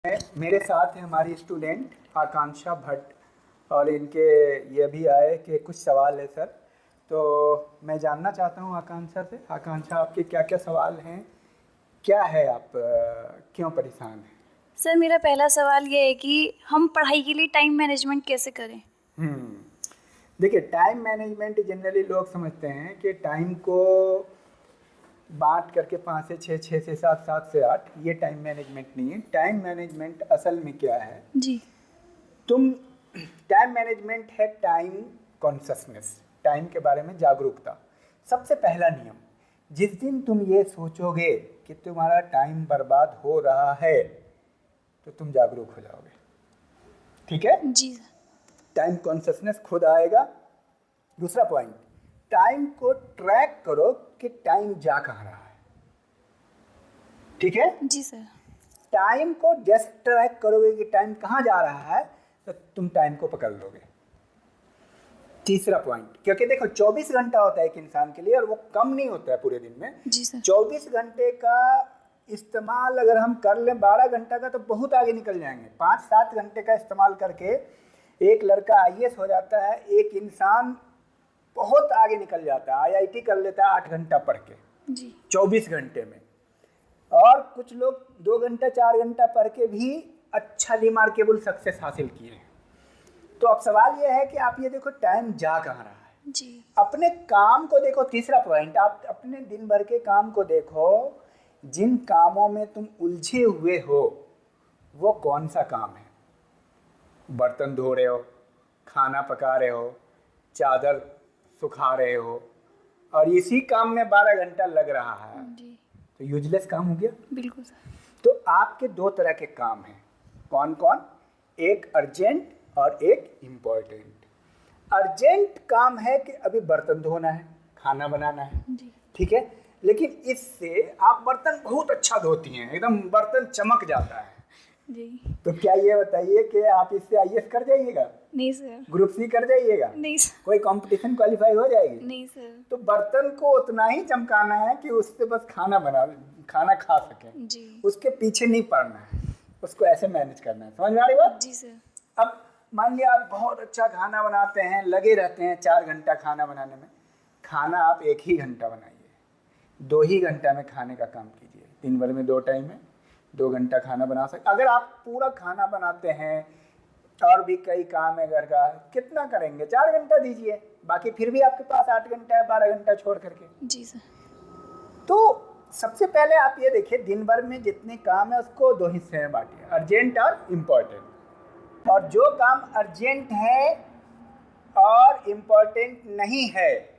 मेरे साथ है हमारी स्टूडेंट आकांक्षा भट्ट और इनके ये भी आए कि कुछ सवाल है सर। तो मैं जानना चाहता हूँ आकांक्षा से। आकांक्षा, आपके क्या क्या सवाल हैं, क्या है, आप क्यों परेशान हैं? सर, मेरा पहला सवाल ये है कि हम पढ़ाई के लिए टाइम मैनेजमेंट कैसे करें? देखिए, टाइम मैनेजमेंट जनरली लोग समझते हैं कि टाइम को बांट करके 5 से 6, 6 से 7, 7 से 8, ये टाइम मैनेजमेंट नहीं है। टाइम मैनेजमेंट असल में क्या है? जी। टाइम मैनेजमेंट है टाइम कॉन्शसनेस, टाइम के बारे में जागरूकता। सबसे पहला नियम, जिस दिन तुम ये सोचोगे कि तुम्हारा टाइम बर्बाद हो रहा है तो तुम जागरूक हो जाओगे। ठीक है? जी सर। टाइम कॉन्शसनेस खुद आएगा। दूसरा पॉइंट, टाइम को ट्रैक करो कि टाइम जा कहाँ रहा है। ठीक है? जी सर। टाइम को जस्ट ट्रैक करोगे कि टाइम कहाँ जा रहा है तो तुम टाइम को पकड़ लोगे। तीसरा पॉइंट, क्योंकि देखो 24 घंटा होता है एक इंसान के लिए और वो कम नहीं होता है पूरे दिन में। जी सर। 24 घंटे का इस्तेमाल अगर हम कर लें 12 घंटा का तो बहुत आगे निकल जाएंगे। 5-7 घंटे का इस्तेमाल करके एक लड़का आईएएस हो जाता है, एक इंसान बहुत आगे निकल जाता है, आईआईटी कर लेता है 8 घंटा पढ़ के जी 24 घंटे में। और कुछ लोग 2 घंटा 4 घंटा पढ़ के भी अच्छा रिमार्केबल सक्सेस हासिल किए हैं। तो अब सवाल ये है कि आप ये देखो टाइम जा कहाँ रहा है। जी। अपने काम को देखो। तीसरा पॉइंट, आप अपने दिन भर के काम को देखो। जिन कामों में तुम उलझे हुए हो वो कौन सा काम है? बर्तन धो रहे हो, खाना पका रहे हो, चादर सुखा रहे हो, और इसी काम में 12 घंटा लग रहा है जी। तो यूजलेस काम हो गया। बिल्कुल सर। तो आपके 2 तरह के काम हैं। कौन कौन? एक अर्जेंट और एक इम्पोर्टेंट। अर्जेंट काम है कि अभी बर्तन धोना है, खाना बनाना है। जी। ठीक है? लेकिन इससे आप बर्तन बहुत अच्छा धोती हैं, एकदम बर्तन चमक जाता है। जी। तो क्या ये बताइए कि आप इससे आईएएस कर जाइएगा? नहीं सर। ग्रुप सी कर जाइएगा? नहीं सर। कोई कंपटीशन क्वालिफाई हो जाएगी? नहीं सर। तो बर्तन को उतना ही चमकाना है कि उससे बस खाना खा सकें। जी। उसके पीछे नहीं पड़ना है, उसको ऐसे मैनेज करना है। समझ में आ रही बात? जी सर। अब मान लिया आप बहुत अच्छा खाना बनाते हैं, लगे रहते हैं 4 घंटा खाना बनाने में। खाना आप 1 ही घंटा बनाइए, 2 ही घंटा में खाने का काम कीजिए। दिन भर में 2 टाइम में 2 घंटा खाना बना सकते। अगर आप पूरा खाना बनाते हैं और भी कई काम है घर का, कितना करेंगे? 4 घंटा दीजिए, बाकी फिर भी आपके पास 8 घंटा है 12 घंटा छोड़ करके। जी सर। तो सबसे पहले आप ये देखिए, दिन भर में जितने काम है उसको 2 हिस्से में बांटिए, अर्जेंट और इम्पोर्टेंट। और जो काम अर्जेंट है और इम्पोर्टेंट नहीं है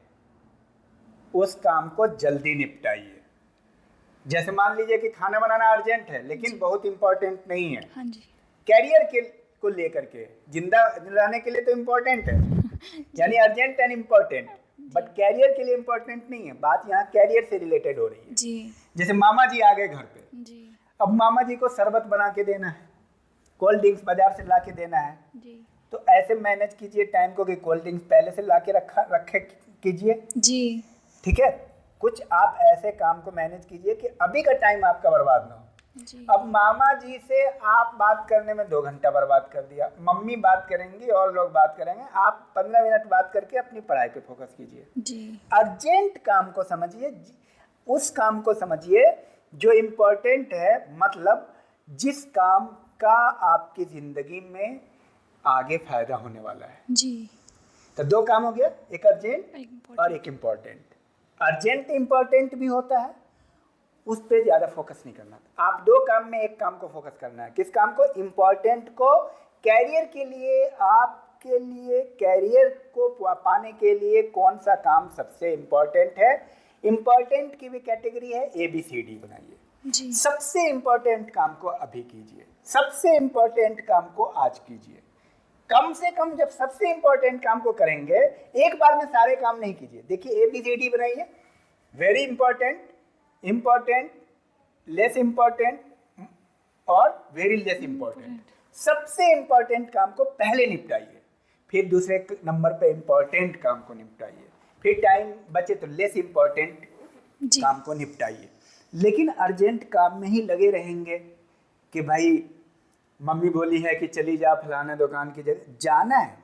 उस काम को जल्दी निपटाइए। जैसे मान लीजिए कि खाना बनाना अर्जेंट है लेकिन बहुत इम्पोर्टेंट नहीं है। हाँ जी। कैरियर के को लेकर के, जिंदा रहने के लिए तो इम्पोर्टेंट है यानी urgent and important, but career के लिए इम्पोर्टेंट नहीं है। बात यहाँ कैरियर से रिलेटेड हो रही है। जी। जैसे मामा जी आ गए घर पे, जी। अब मामा जी को शरबत बना के देना है, कोल्ड ड्रिंक्स बाजार से ला के देना है। जी। तो ऐसे मैनेज कीजिए टाइम को कि कोल्ड ड्रिंक्स पहले से ला के रखे कीजिए। जी। ठीक है? कुछ आप ऐसे काम को मैनेज कीजिए कि अभी का टाइम आपका बर्बाद ना हो। जी। अब मामा जी से आप बात करने में 2 घंटा बर्बाद कर दिया, मम्मी बात करेंगी और लोग बात करेंगे, आप 15 मिनट बात करके अपनी पढ़ाई पे फोकस कीजिए। जी। अर्जेंट काम को समझिए, उस काम को समझिए जो इम्पोर्टेंट है, मतलब जिस काम का आपकी जिंदगी में आगे फायदा होने वाला है। जी। तो 2 काम हो गया, एक अर्जेंट और एक इम्पोर्टेंट। अर्जेंट इम्पोर्टेंट भी होता है, उस पर ज़्यादा फोकस नहीं करना। आप 2 काम में एक काम को फोकस करना है। किस काम को? इम्पोर्टेंट को। कैरियर के लिए, आपके लिए कैरियर को पाने के लिए कौन सा काम सबसे इम्पोर्टेंट है? इम्पोर्टेंट की भी कैटेगरी है, ABCD बनाइए। जी। सबसे इम्पोर्टेंट काम को अभी कीजिए, सबसे इम्पोर्टेंट काम को आज कीजिए। कम से कम जब सबसे इम्पोर्टेंट काम को करेंगे, एक बार में सारे काम नहीं कीजिए। देखिए ABCD बनाइए, very important, important, less important और वेरी लेस इम्पोर्टेंट। सबसे इम्पोर्टेंट काम को पहले निपटाइए, फिर दूसरे नंबर पे इम्पोर्टेंट काम को निपटाइए, फिर टाइम बचे तो लेस इम्पोर्टेंट काम को निपटाइए। लेकिन अर्जेंट काम में ही लगे रहेंगे कि भाई मम्मी बोली है कि चली जा फलाना दुकान की जगह, जाना है,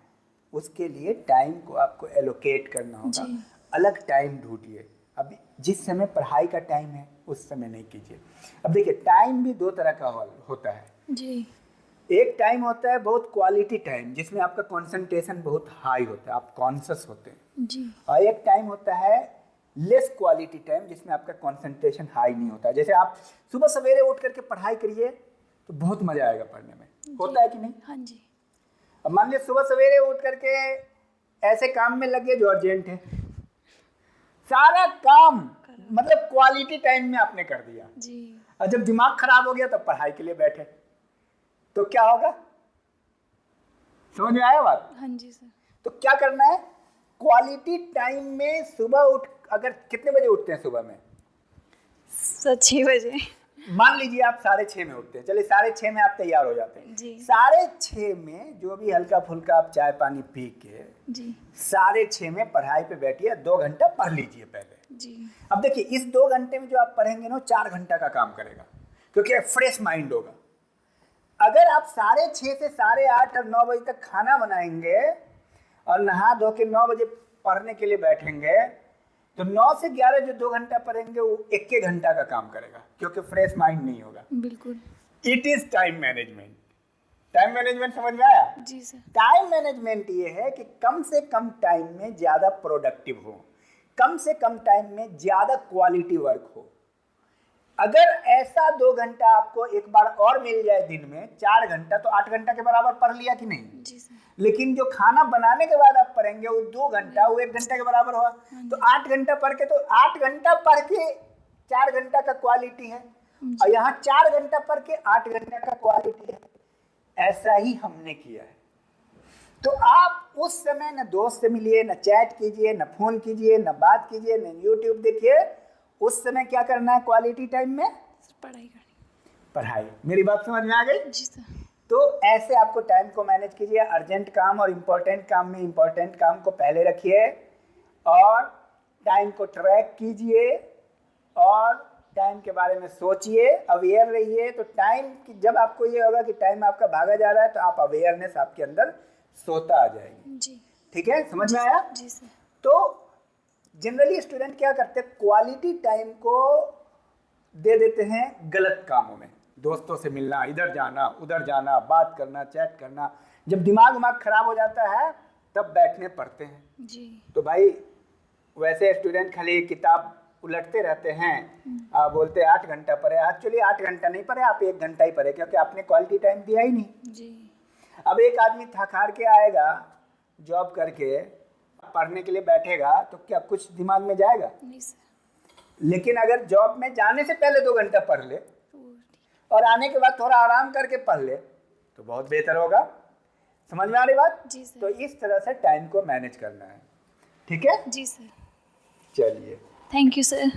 उसके लिए टाइम को आपको एलोकेट करना होगा। जी। अलग टाइम ढूंढिए। अब जिस समय पढ़ाई का टाइम है उस समय नहीं कीजिए। अब देखिए टाइम भी दो तरह का होता है। जी। एक टाइम होता है बहुत क्वालिटी टाइम, जिसमें आपका कंसंट्रेशन बहुत हाई होता है, आप कॉन्शियस होते हैं। जी। और एक टाइम होता है लेस क्वालिटी टाइम, जिसमें आपका कंसंट्रेशन हाई नहीं होता। जैसे आप सुबह सवेरे उठ करके पढ़ाई करिए तो बहुत मजा आएगा पढ़ने में, होता है कि नहीं? हाँ जी। अब मान लीजिए सुबह सवेरे उठ करके ऐसे काम में लगे जो अर्जेंट है, सारा काम मतलब क्वालिटी टाइम में आपने कर दिया। जी। और जब दिमाग खराब हो गया तो पढ़ाई के लिए बैठे तो क्या होगा? समझ में आया बात? हाँ जी सर। तो क्या करना है, क्वालिटी टाइम में सुबह उठ, अगर कितने बजे उठते हैं सुबह में? 6 बजे। मान लीजिए आप 6:30 में उठते हैं, चलिए 6:30 में आप तैयार हो जाते हैं। जी। 6:30 में जो भी हल्का फुल्का आप चाय पानी पी के जी। 6:30 में पढ़ाई पे बैठिए, 2 घंटा पढ़ लीजिए पहले। जी। अब देखिए इस 2 घंटे में जो आप पढ़ेंगे ना 4 घंटा का काम करेगा, क्योंकि फ्रेश माइंड होगा। अगर आप 6:30 से 8:30 और 9 बजे तक खाना बनाएंगे और नहा धो के 9 बजे पढ़ने के लिए बैठेंगे तो 9 से 11 जो 2 घंटा पढ़ेंगे वो 1 घंटा का काम करेगा, क्योंकि फ्रेश माइंड नहीं होगा। बिल्कुल। It is time management. Time management समझ में आया? जी सर। टाइम मैनेजमेंट ये है कि कम से कम टाइम में ज्यादा प्रोडक्टिव हो, कम से कम टाइम में ज्यादा क्वालिटी वर्क हो। अगर ऐसा 2 घंटा आपको एक बार और मिल जाए दिन में, 4 घंटा, तो 8 घंटा के बराबर पढ़ लिया कि नहीं? जी सर। लेकिन जो खाना बनाने के बाद आप पढ़ेंगे वो 2 घंटा, वो 1 घंटा के बराबर हुआ। तो 8 घंटा पढ़ के, तो 8 घंटा पढ़ के 4 घंटा का क्वालिटी है, और यहाँ 4 घंटा पढ़ के 8 घंटा का क्वालिटी है। ऐसा ही हमने किया है। तो आप उस समय न दोस्त से मिलिए, न चैट कीजिए, न फोन कीजिए, न बात कीजिए, न यूट्यूब देखिए। उस समय क्या करना है क्वालिटी टाइम में? पढ़ाई करनी। पढ़ाई। मेरी बात समझ में आ गई? जी सर। तो ऐसे आपको टाइम को मैनेज कीजिए। अर्जेंट काम और इम्पोर्टेंट काम में इम्पोर्टेंट काम को पहले रखिए और टाइम को ट्रैक कीजिए और टाइम के बारे में सोचिए, अवेयर रहिए। तो टाइम की जब आपको ये होगा कि टाइम आपका भागा जा रहा है तो आप अवेयरनेस आपके अंदर सोता आ जाएगी। जी। ठीक है, समझ में आया? जी सर। तो जनरली स्टूडेंट क्या करते हैं, क्वालिटी टाइम को दे देते हैं गलत कामों में, दोस्तों से मिलना, इधर जाना उधर जाना, बात करना, चैट करना। जब दिमाग खराब हो जाता है तब बैठने पड़ते हैं। जी। तो भाई वैसे स्टूडेंट खाली किताब उलटते रहते हैं, आप बोलते 8 घंटा पढ़े, एक्चुअली 8 घंटा नहीं पढ़े, आप 1 घंटा ही पढ़े, क्योंकि आपने क्वालिटी टाइम दिया ही नहीं। जी। अब एक आदमी थक हार के आएगा जॉब करके, पढ़ने के लिए बैठेगा तो क्या कुछ दिमाग में जाएगा? नहीं सर। लेकिन अगर जॉब में जाने से पहले 2 घंटा पढ़ ले और आने के बाद थोड़ा आराम करके पढ़ ले तो बहुत बेहतर होगा। समझ में आ रही बात? जी सर। तो इस तरह से टाइम को मैनेज करना है। ठीक है? जी सर। चलिए, थैंक यू सर।